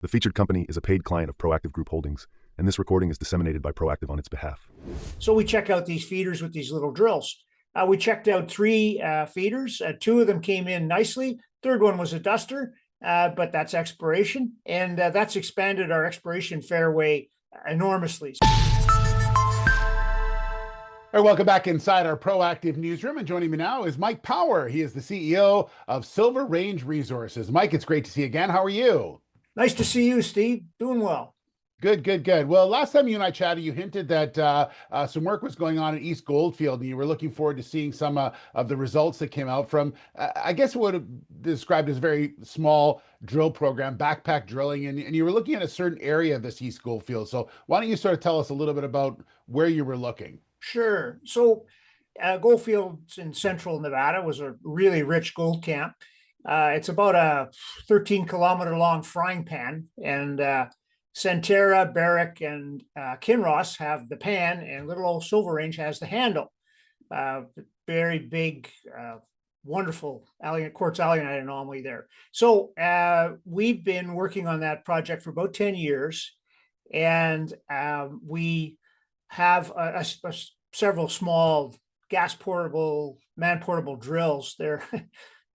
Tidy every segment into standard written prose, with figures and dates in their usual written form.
The featured company is a paid client of Proactive Group Holdings, and this recording is disseminated by Proactive on its behalf. So we check out these feeders with these little drills. We checked out three feeders. Two of them came in nicely. Third one was a duster, but that's exploration, and that's expanded our exploration fairway enormously. All right, welcome back inside our Proactive newsroom, and joining me now is Mike Power. He is the CEO of Silver Range Resources. Mike, it's great to see you again. How are you? Nice to see you, Steve. Doing well. Good, good, good. Well, last time you and I chatted, you hinted that some work was going on at East Goldfield, and you were looking forward to seeing some of the results that came out from, I guess, what would have described as a very small drill program, backpack drilling, and you were looking at a certain area of this East Goldfield. So why don't you sort of tell us a little bit about where you were looking? Sure. So Goldfields in central Nevada was a really rich gold camp. It's about a 13-kilometer long frying pan, and Centerra, Barrick, and Kinross have the pan, and little old Silver Range has the handle. Very big, wonderful quartz alunite anomaly there. So we've been working on that project for about 10 years, and we have several small gas portable, man portable drills.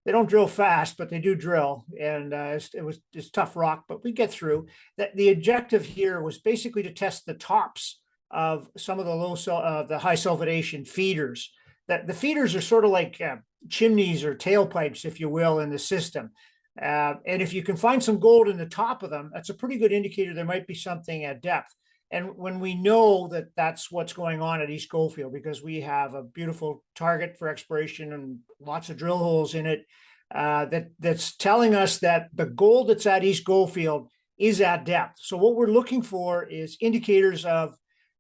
They don't drill fast, but they do drill, and it's tough rock, but we get through. The objective here was basically to test the tops of some of the high sulphidation feeders. The feeders are sort of like chimneys or tailpipes, if you will, in the system. And if you can find some gold in the top of them, that's a pretty good indicator there might be something at depth. And when we know that that's what's going on at East Goldfield, because we have a beautiful target for exploration and lots of drill holes in it, that's telling us that the gold that's at East Goldfield is at depth. So what we're looking for is indicators of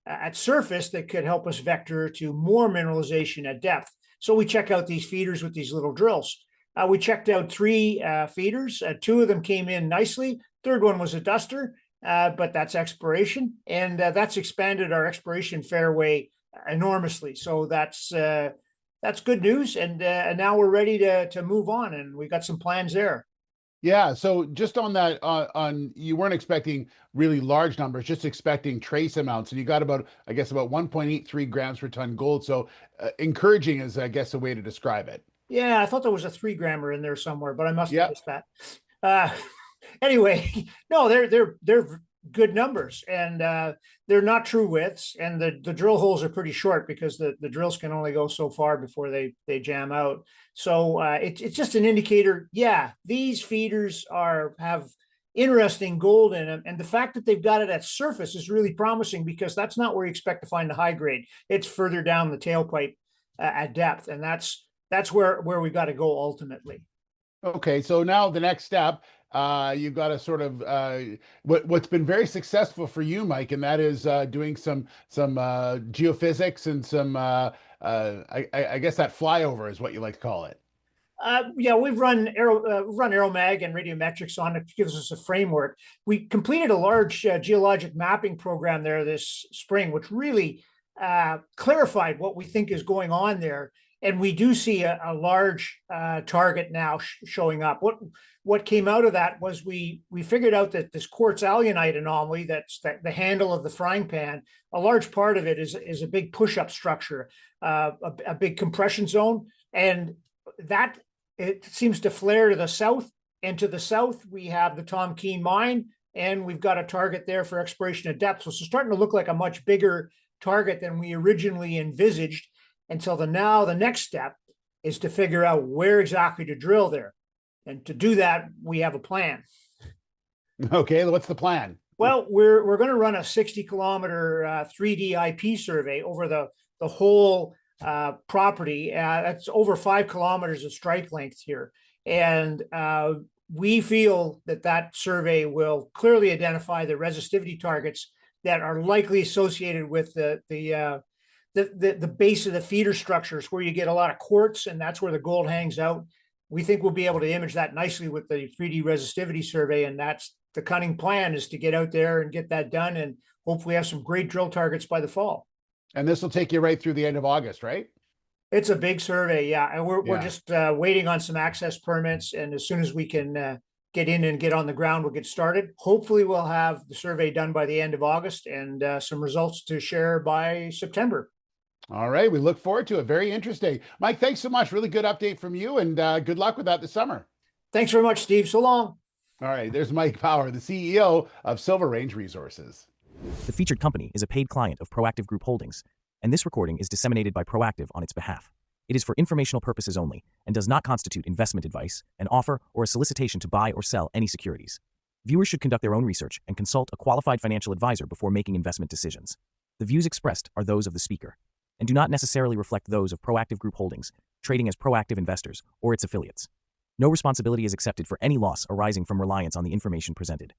at surface that could help us vector to more mineralization at depth. So we check out these feeders with these little drills. We checked out three feeders. Two of them came in nicely. Third one was a duster. But that's exploration, and that's expanded our exploration fairway enormously. So that's good news, and now we're ready to move on, and we got some plans there. Yeah. So just on that, you weren't expecting really large numbers, just expecting trace amounts, and you got about 1.83 grams per ton gold. So encouraging is, I guess, a way to describe it. Yeah, I thought there was a 3-grammer in there somewhere, but I must have missed that. Anyway, no, they're good numbers, and they're not true widths, and the drill holes are pretty short because the drills can only go so far before they jam out. So it's just an indicator. Yeah, these feeders have interesting gold in them, and the fact that they've got it at surface is really promising, because that's not where you expect to find the high grade. It's further down the tailpipe at depth, and that's where we got to go ultimately. Okay, so now the next step, you've got to sort of what's been very successful for you, Mike, and that is doing some geophysics and some I guess that flyover is what you like to call it. Yeah, we've run aeromag and radiometrics on it. Gives us a framework. We completed a large geologic mapping program there this spring, which really clarified what we think is going on there. And we do see a large target now showing up. What came out of that was we figured out that this quartz alunite anomaly, that's the handle of the frying pan, a large part of it is a big push-up structure, a big compression zone, and that it seems to flare to the south. And to the south, we have the Tom Keene mine, and we've got a target there for exploration at depth. So it's starting to look like a much bigger target than we originally envisaged. Until the next step is to figure out where exactly to drill there. And to do that, we have a plan. Okay, what's the plan? Well, we're going to run a 60-kilometer 3D IP survey over the whole property. That's over 5 kilometers of strike length here. And we feel that survey will clearly identify the resistivity targets that are likely associated with the base of the feeder structures, where you get a lot of quartz, and that's where the gold hangs out. We think we'll be able to image that nicely with the 3D resistivity survey, and that's the cunning plan, is to get out there and get that done, and hopefully have some great drill targets by the fall. And this will take you right through the end of August, right? It's a big survey, yeah, and we're just waiting on some access permits, and as soon as we can get in and get on the ground, we'll get started. Hopefully we'll have the survey done by the end of August and some results to share by September. All right. We look forward to it. Very interesting. Mike, thanks so much. Really good update from you, and good luck with that this summer. Thanks very much, Steve. So long. All right. There's Mike Power, the CEO of Silver Range Resources. The featured company is a paid client of Proactive Group Holdings, and this recording is disseminated by Proactive on its behalf. It is for informational purposes only and does not constitute investment advice, an offer, or a solicitation to buy or sell any securities. Viewers should conduct their own research and consult a qualified financial advisor before making investment decisions. The views expressed are those of the speaker and do not necessarily reflect those of Proactive Group Holdings, trading as Proactive Investors or its affiliates. No responsibility is accepted for any loss arising from reliance on the information presented.